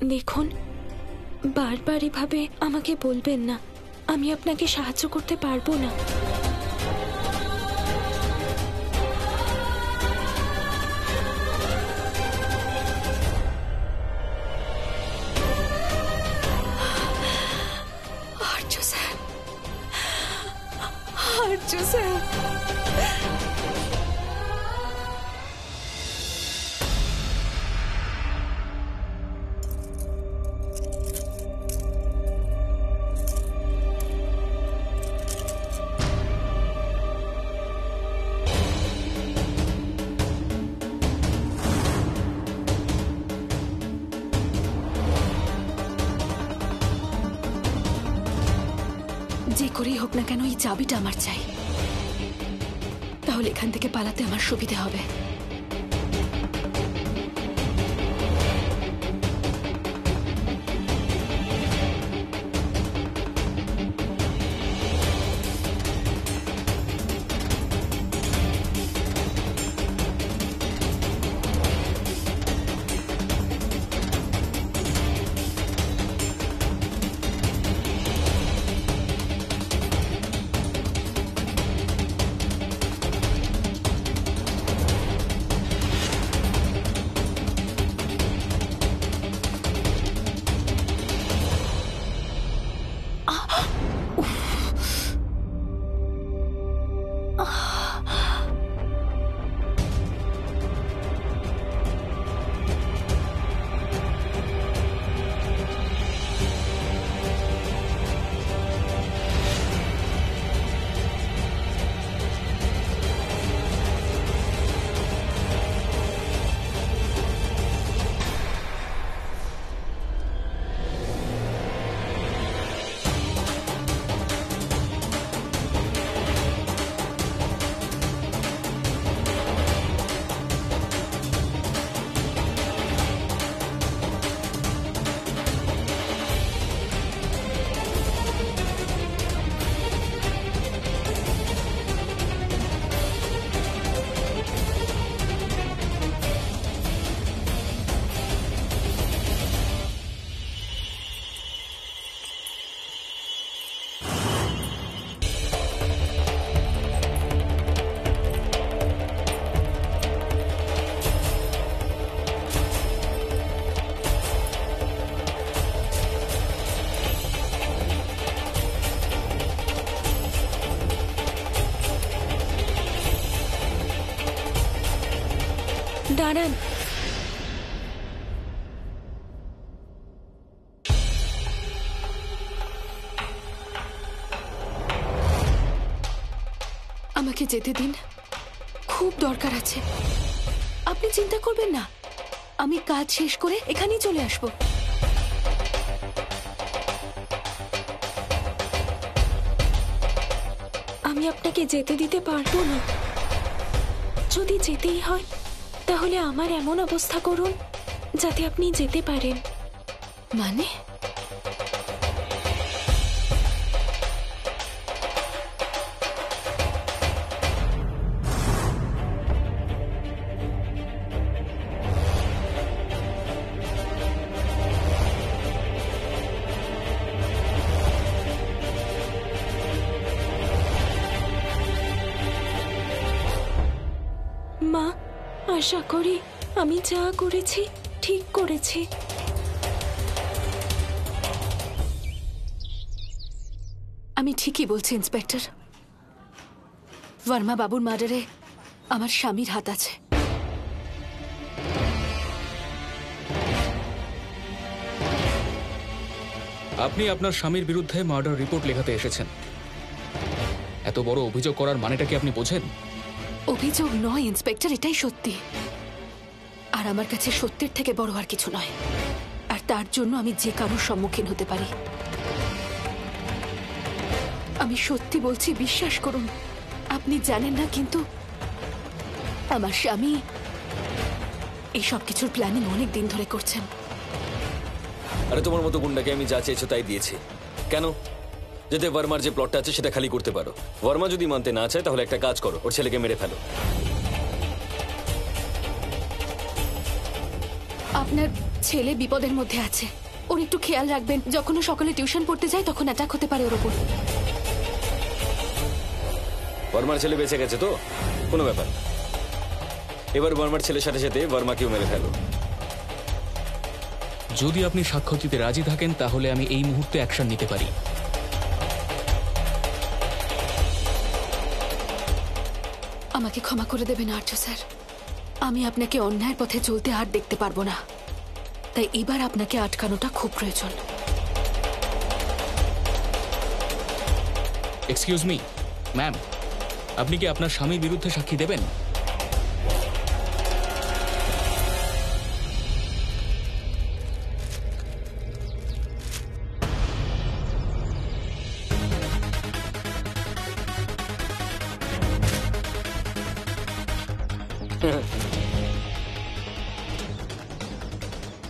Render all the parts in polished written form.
দেখুন, বারবার এভাবে আমাকে বলবেন না। আমি আপনাকে সাহায্য করতে পারবো না। আর্য স্যার, আর্য স্যার, যে করেই হোক না কেন এই চাবিটা আমার চাই, তাহলে এখান থেকে পালাতে আমার সুবিধা হবে। দাঁড়ান, আমাকে যেতে দিন, খুব দরকার আছে। আপনি চিন্তা করবেন না, আমি কাজ শেষ করে এখানেই চলে আসব। আমি আপনাকে যেতে দিতে পারবো না। যদি যেতেই হয় তাহলে আমার এমন অবস্থা করুন যাতে আপনি যেতে পারেন। মানে মা, আশা করি আমি যা করেছি ঠিক করেছি। আমি ঠিকই বলছি ইন্সপেক্টর। বর্মা বাবুর মার্ডারে আমার স্বামীর হাত আছে। আপনি আপনার স্বামীর বিরুদ্ধে মার্ডার রিপোর্ট লেখাতে এসেছেন। এত বড় অভিযোগ করার মানেটা কি আপনি বোঝেন? অভিযোগ নয় ইন্সপেক্টর, এটাই সত্যি। আর আমার কাছে সত্যের থেকে বড় আর কিছু নয়। আর তার জন্য আমি যে কারোর সম্মুখীন হতে পারি। আমি সত্যি বলছি, বিশ্বাস করুন। আপনি জানেন না, কিন্তু আমার স্বামী এই সব কিছুর প্ল্যানিং অনেক দিন ধরে করছেন। আরে তোমার মতো গুন্ডাকে আমি যা চেয়েছো তাই দিয়েছি। কেন? যাতে বর্মার যে প্লটটা আছে সেটা খালি করতে পারো। বর্মা যদি মানতে না চায় তাহলে একটা কাজ করো, ওর ছেলেকে মেরে ফেলো। আপনার ছেলে বিপদের মধ্যে আছে, ওর একটু খেয়াল রাখবেন। যখন ও সকালে টিউশন পড়তে যায় তখন অ্যাটাক হতে পারে ওর ওপর। বর্মার ছেলে বেঁচে গেছে তো কোনো ব্যাপার না। এবার বর্মার ছেলের সাথে সাথে বর্মাকেও মেরে ফেলো। যদি আপনি সাক্ষ্য দিতে রাজি থাকেন তাহলে আমি এই মুহূর্তে অ্যাকশন নিতে পারি। আমাকে ক্ষমা করে দেবেন আর্য স্যার, আমি আপনাকে অন্যায়ের পথে চলতে আর দেখতে পারবো না, তাই এবার আপনাকে আটকানোটা খুব প্রয়োজন। এক্সকিউজ মি ম্যাম, আপনি কি আপনার স্বামীর বিরুদ্ধে সাক্ষী দেবেন?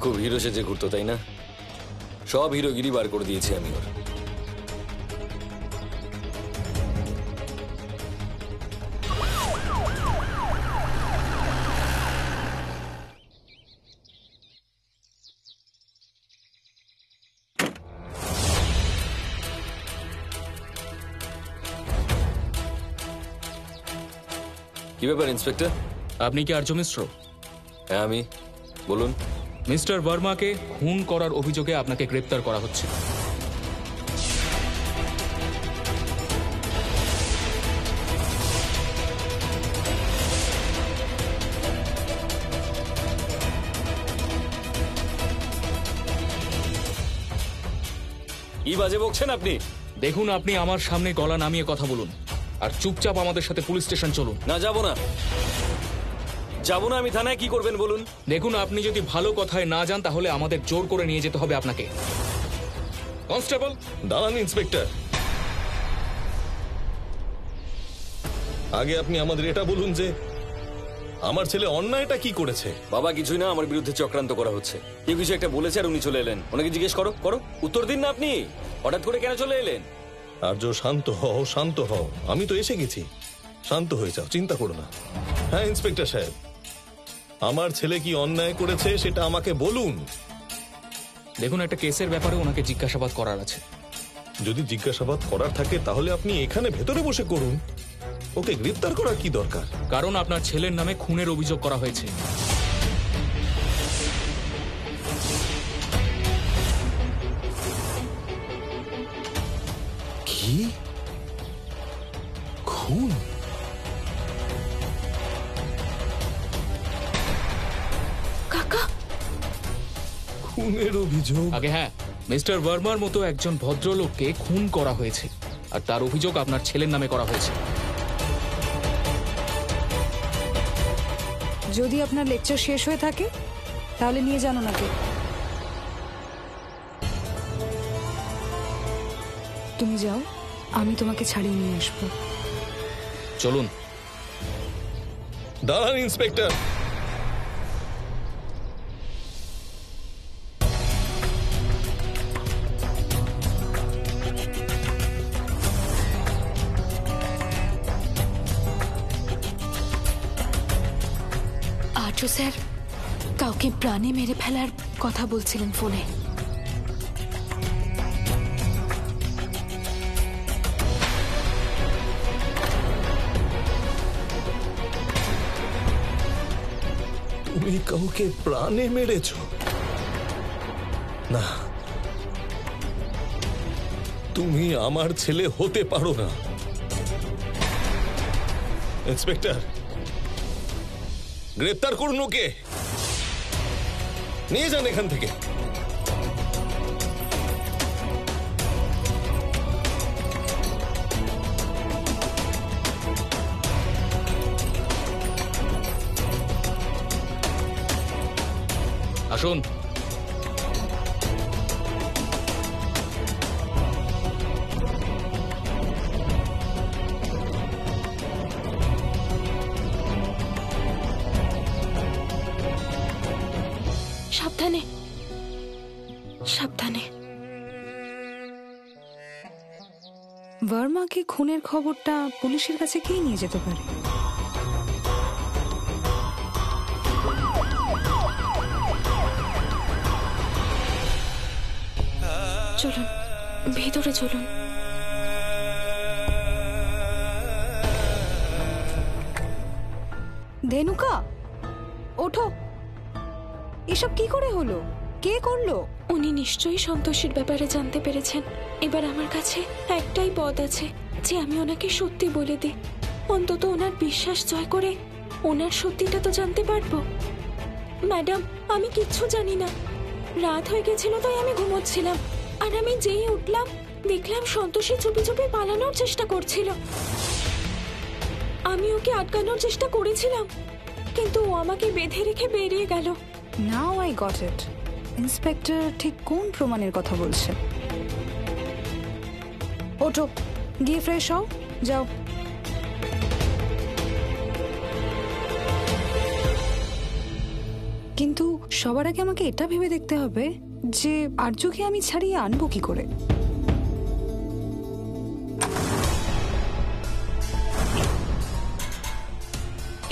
খুব হিরো সেজে ঘুরতো তাই না? সব হিরোগিরি বার করে দিয়েছি আমি ওর। কি ব্যাপার ইন্সপেক্টর? আপনি কি আর্য মিশ্র? হ্যাঁ আমি, বলুন। মিস্টার বর্মাকে খুন করার অভিযোগে আপনাকে গ্রেপ্তার করা হচ্ছে। কি বাজে বকছেন আপনি? দেখুন, আপনি আমার সামনে গলা নামিয়ে কথা বলুন আর চুপচাপ আমাদের সাথে পুলিশ স্টেশন চলুন। না, যাবো না। যাবো না আমি থানায়। কি করবেন বলুন? দেখুন, আপনি যদি ভালো কথায় না যান তাহলে আমাদের জোর করে নিয়ে যেতে হবে আপনাকে। কনস্টেবল, দাঁড়ান ইন্সপেক্টর, আগে আপনি আমাদের এটা বলুন যে আমার ছেলে অন্যায়টা কি করেছে? বাবা কিছুই না, আমার বিরুদ্ধে চক্রান্ত করা হচ্ছে। কেউ কিছু একটা বলেছে আর উনি চলে এলেন। ওনাকে জিজ্ঞেস করো, করো, উত্তর দিন না। আপনি হঠাৎ করে কেন চলে এলেন? আর্য শান্ত হও, শান্ত হও, আমি তো এসে গেছি। শান্ত হয়ে যাও, চিন্তা করো না। হ্যাঁ ইন্সপেক্টর সাহেব, আমার ছেলে কি অন্যায় করেছে সেটা আমাকে বলুন। দেখুন, একটা কেসের ব্যাপারে ওনাকে জিজ্ঞাসাবাদ করার আছে। যদি জিজ্ঞাসাবাদ করার থাকে তাহলে আপনি এখানে ভেতরে বসে করুন। ওকে গ্রেফতার করার কি দরকার? কারণ আপনার ছেলের নামে খুনের অভিযোগ করা হয়েছে। কি খুন? কাকা, খুনের অভিযোগ? আগে হ্যাঁ, মিস্টার বর্মার মতো একজন ভদ্রলোককে খুন করা হয়েছে আর তার অভিযোগ আপনার ছেলের নামে করা হয়েছে। যদি আপনার লেকচার শেষ হয়ে থাকে তাহলে নিয়ে যান ওনাকে। তুমি যাও, আমি তোমাকে ছাড়িয়ে নিয়ে আসবো। চলুন। দাঁড়ান ইন্সপেক্টর, আর্য স্যার কাউকে প্রাণে মেরে ফেলার কথা বলছিলেন ফোনে। তুমি কাউকে প্রাণে মেরেছ? না, তুমি আমার ছেলে হতে পারো না। ইন্সপেক্টর, গ্রেফতার করুন ওকে, নিয়ে যান এখান থেকে। আসুন। সাবধানে, সাবধানে। বর্মাকে খুনের খবরটা পুলিশের কাছে কে নিয়ে যেতে পারে? চলুন ভেতরে চলুন। ধেনুকা, ওঠো। এসব কি করে হলো? কে করলো? উনি নিশ্চয়ই সন্তোষীর ব্যাপারে জানতে পেরেছেন। এবার আমার কাছে একটাই পথ আছে যে আমি ওনাকে সত্যি বলে দিই। অন্তত ওনার বিশ্বাস জয় করে ওনার সত্যিটা তো জানতে পারবো। ম্যাডাম, আমি কিচ্ছু জানি না। রাত হয়ে গেছিল তাই আমি ঘুমোচ্ছিলাম। আর আমি যেই উঠলাম দেখলাম সন্তোষী চুপি চুপি পালানোর চেষ্টা করছিল। আমি ওকে আটকানোর চেষ্টা করেছিলাম, কিন্তু ও আমাকে বেঁধে রেখে বেরিয়ে গেল। Now I got it. Inspector ঠিক কোন প্রমাণের কথা বলছে? ওঠো, গিয়ে ফ্রেশ হও, যাও। কিন্তু সবার আগে আমাকে এটা ভেবে দেখতে হবে যে আর্যকে আমি ছাড়িয়ে আনবো কি করে।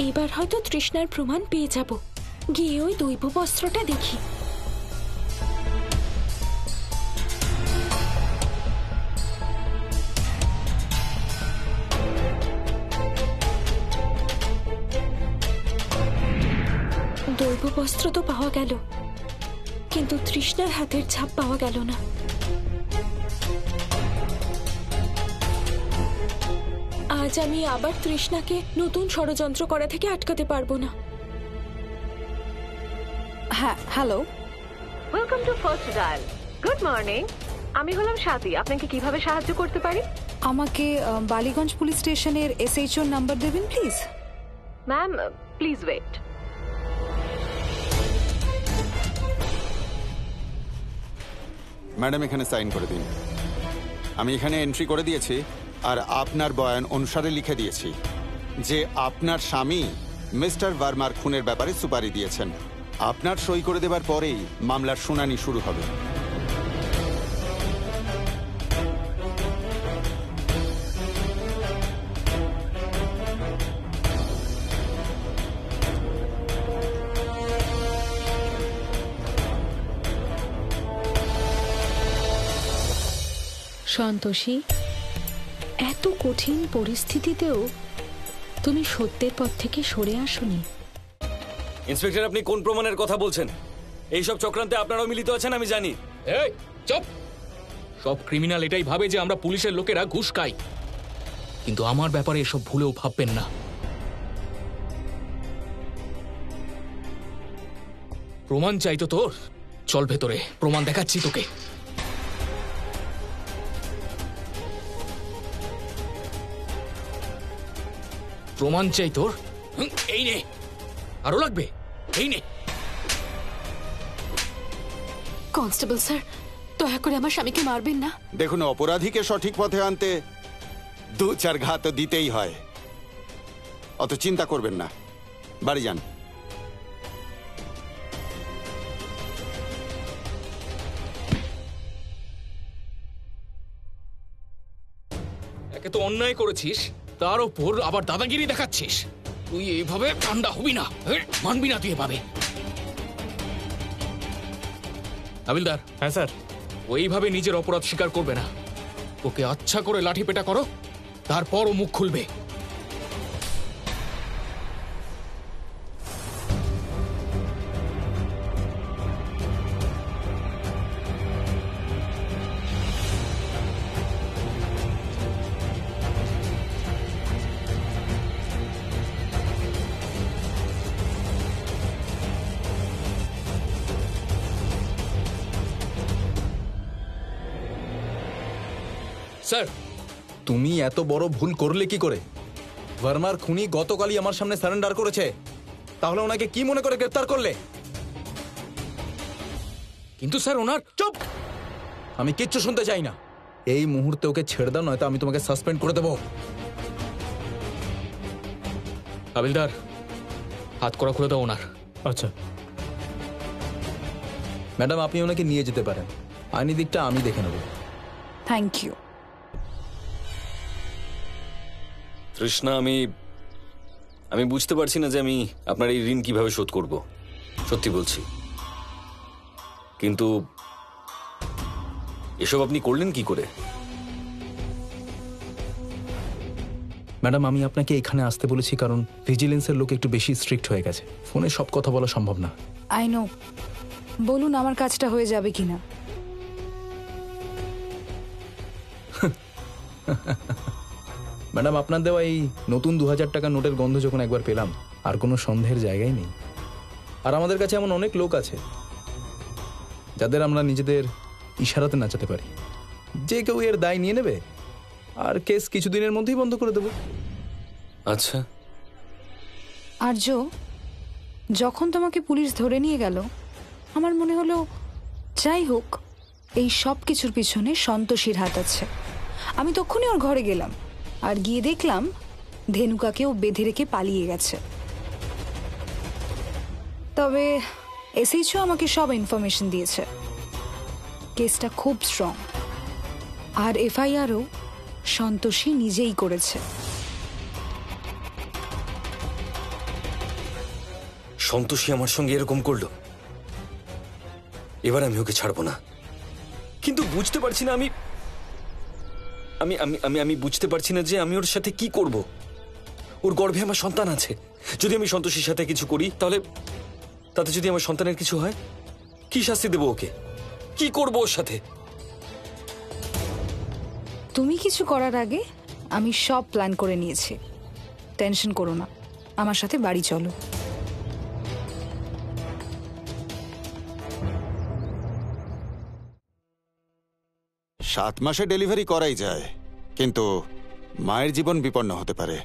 এবার হয়তো তৃষ্ণার প্রমাণ পেয়ে যাব। গিয়ে ওই দৈব বস্ত্রটা দেখি। দৈব বস্ত্র তো পাওয়া গেল, কিন্তু তৃষ্ণার হাতের ছাপ পাওয়া গেল না। আজ আমি আবার তৃষ্ণাকে নতুন ষড়যন্ত্র করা থেকে আটকাতে পারবো না। হ্যাঁ, hello. Welcome to first dial. Good morning, আমি হলাম স্বাতি। আপনাকে কিভাবে সাহায্য করতে পারি? আমাকে বালিগঞ্জ পুলিশ স্টেশনের SHO নাম্বার দেবেন please. Ma'am, please wait. Madam, এখানে সাইন করে দিন। আমি এখানে এন্ট্রি করে দিয়েছি আর আপনার বয়ান অনুসারে লিখে দিয়েছি যে আপনার স্বামী মিস্টার ভার্মার খুনের ব্যাপারে সুপারি দিয়েছেন। আপনার সই করে দেবার পরেই মামলার শুনানি শুরু হবে। সন্তোষী, এত কঠিন পরিস্থিতিতেও তুমি সত্যের পথ থেকে সরে আসোনি। ইন্সপেক্টর, আপনি কোন প্রমাণের কথা বলছেন? এইসব চক্রান্তে আপনারাও মিলিত আছেন আমি জানি। এই চুপ! সব ক্রিমিনাল এটাই ভাবে যে আমরা পুলিশের লোকেরা ঘুষ খাই, কিন্তু আমার ব্যাপারে এসব ভুলেও ভাববেন না। প্রমাণ চাই তো তোর? চল ভেতরে, প্রমাণ দেখাচ্ছি তোকে। প্রমাণ চাই তোর? এই নে। আরো লাগবে? এই নে। কনস্টেবল স্যার, দয়া করে আমার স্বামীকে মারবেন না। দেখুন, অপরাধীকে সঠিক পথে আনতে 2-4 ঘা তো দিতেই হয়। অত চিন্তা করবেন না, বাড়ি যান। একে তো অন্যায় করেছিস, তার ওপর আবার দাদাগিরি দেখাচ্ছিস। তুই এইভাবে ঠান্ডা হবি না, মানবি না তুই এভাবে। হাবিলদার। হ্যাঁ স্যার। ওইভাবে নিজের অপরাধ স্বীকার করবে না। ওকে আচ্ছা করে লাঠি পেটা করো, তারপর ও মুখ খুলবে। স্যার, তুমি এত বড় ভুল করলে কি করে? ভার্মার খুনি গতকালই আমার সামনে সারেন্ডার করেছে, তাহলে ওনাকে কি মনে করে গ্রেফতার করলে? কিন্তু স্যার ওনার... চুপ! আমি কিচ্ছু শুনতে চাই না। এই মুহূর্তে ওকে ছেড়ে দাও, নয়তো আমি তোমাকে সাসপেন্ড করে দেবো। হাবিলদার, হাত করা খুলে দাও ওনার। আচ্ছা ম্যাডাম, আপনি ওনাকে নিয়ে যেতে পারেন, আইনি দিকটা আমি দেখে নেব। Thank you. তৃষ্ণা, আমি বুঝতে পারছি না যে আমি আপনার এই ঋণ কিভাবে শোধ করব। সত্যি বলছি, কিন্তু এসব আপনি করলেন কি করে? ম্যাডাম, আমি আপনাকে এখানে আসতে বলেছি কারণ ভিজিলেন্সের লোক একটু বেশি স্ট্রিক্ট হয়ে গেছে। ফোনে সব কথা বলা সম্ভব না। আই নো, বলুন আমার কাজটা হয়ে যাবে কিনা। ম্যাডাম, আপনার দেওয়া এই নতুন 2000 টাকা নোটের গন্ধ যখন একবার পেলাম, আর কোনো সন্দেহের জায়গায় নেই। আর আমাদের কাছে এমন অনেক লোক আছে যাদের আমরা নিজেদের ইশারাতে নাচাতে পারি। যে কেউ এর দায় নিয়ে নেবে আর কেস কিছুদিনের মধ্যেই বন্ধ করে দেব। আচ্ছা, আর্য, যখন তোমাকে পুলিশ ধরে নিয়ে গেল আমার মনে হলো যাই হোক এই সব কিছুর পিছনে সন্তোষীর হাত আছে। আমি তখনই ওর ঘরে গেলাম আর গিয়ে দেখলাম ধেনুকাকেও বেঁধে রেখে পালিয়ে গেছে। তবে এসএইচও আমাকে সব ইনফরমেশন দিয়েছে। কেসটা খুব স্ট্রং আর এফআইআরও সন্তোষী নিজেই করেছে। সন্তোষী আমার সঙ্গে এরকম করলো, এবার আমি ওকে ছাড়বো না। কিন্তু বুঝতে পারছি না আমি আমি আমি আমি বুঝতে পারছি না যে আমি ওর সাথে কি করব। ওর গর্ভে আমার সন্তান আছে। যদি আমি সন্তোষীর সাথে কিছু করি তাহলে তাতে যদি আমার সন্তানের কিছু হয়, কি শাস্তি দেবো ওকে? কি করবো ওর সাথে? তুমি কিছু করার আগে আমি সব প্ল্যান করে নিয়েছি। টেনশন করো না, আমার সাথে বাড়ি চলো। সাত মাসে ডেলিভারি করাই যায়, কিন্তু মায়ের জীবন বিপন্ন হতে পারে।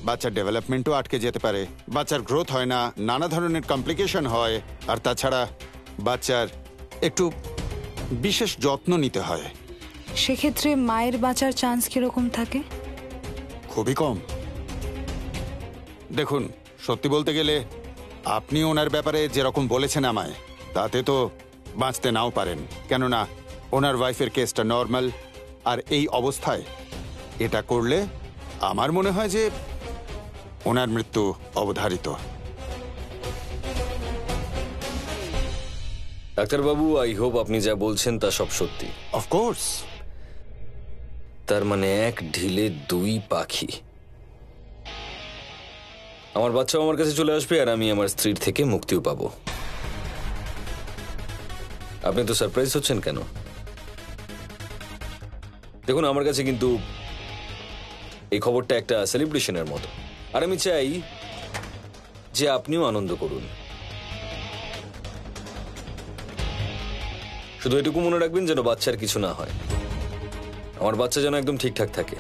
বাচ্চার ডেভেলপমেন্টও আটকে যেতে পারে, বাচ্চার গ্রোথ হয় না, নানা ধরনের কমপ্লিকেশন হয়। আর তাছাড়া বাচ্চার একটু বিশেষ যত্ন নিতে হয়। সেক্ষেত্রে মায়ের বাঁচার চান্স কিরকম থাকে? খুবই কম। দেখুন, সত্যি বলতে গেলে আপনি ওনার ব্যাপারে যেরকম বলেছেন আমায়, তাতে তো বাঁচতে নাও পারেন। কেননা ওনার ওয়াইফের কেসটা নর্মাল, আর এই অবস্থায় এটা করলে আমার মনে হয় যে ওনার মৃত্যু অবধারিত। ডাক্তারবাবু, আই হোপ আপনি যা বলছেন তা সব সত্যি। অফকোর্স। তার মানে এক ঢিলে দুই পাখি। আমার বাচ্চাও আমার কাছে চলে আসবে আর আমি আমার স্ত্রীর থেকে মুক্তিও পাবো। আপনি তো সারপ্রাইজ হচ্ছেন কেন? দেখুন, আমার কাছে কিন্তু এই খবরটা একটা সেলিব্রেশনের মতো, আর আমি চাই যে আপনিও আনন্দ করুন। শুধু এটুকু মনে রাখবেন যেন বাচ্চার কিছু না হয়। আমার বাচ্চা যেন একদম ঠিকঠাক থাকে,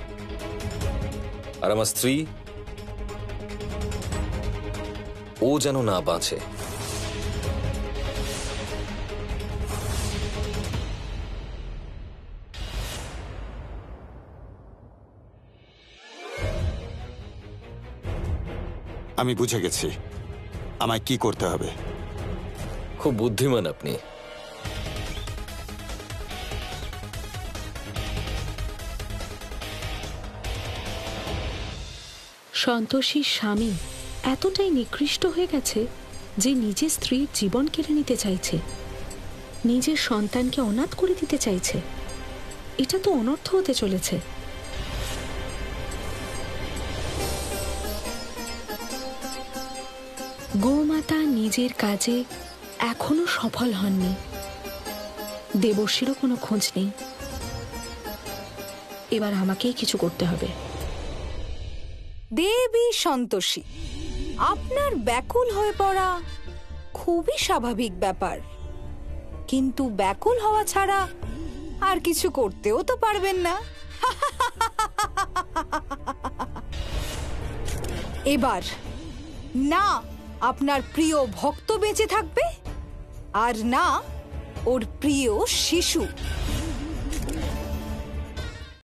আর আমার স্ত্রী ও যেন না বাঁচে। আমি বুঝে গেছি আমায় কি করতে হবে। খুব বুদ্ধিমান আপনি। সন্তোষীর স্বামী এতটাই নিকৃষ্ট হয়ে গেছে যে নিজের স্ত্রীর জীবন কেড়ে নিতে চাইছে, নিজের সন্তানকে অনাথ করে দিতে চাইছে। এটা তো অনর্থ হতে চলেছে। গোমাতা নিজের কাজে এখনো সফল হননি, দেবর্ষীরও কোনো খোঁজ নেই। এবার আমাকেই কিছু করতে হবে। দেবী সন্তোষী, আপনার ব্যাকুল হয়ে পড়া খুবই স্বাভাবিক ব্যাপার, কিন্তু ব্যাকুল হওয়া ছাড়া আর কিছু করতেও তো পারবেন না। এবার না আপনার প্রিয় ভক্ত বেঁচে থাকবে, আর না ওর প্রিয় শিশু।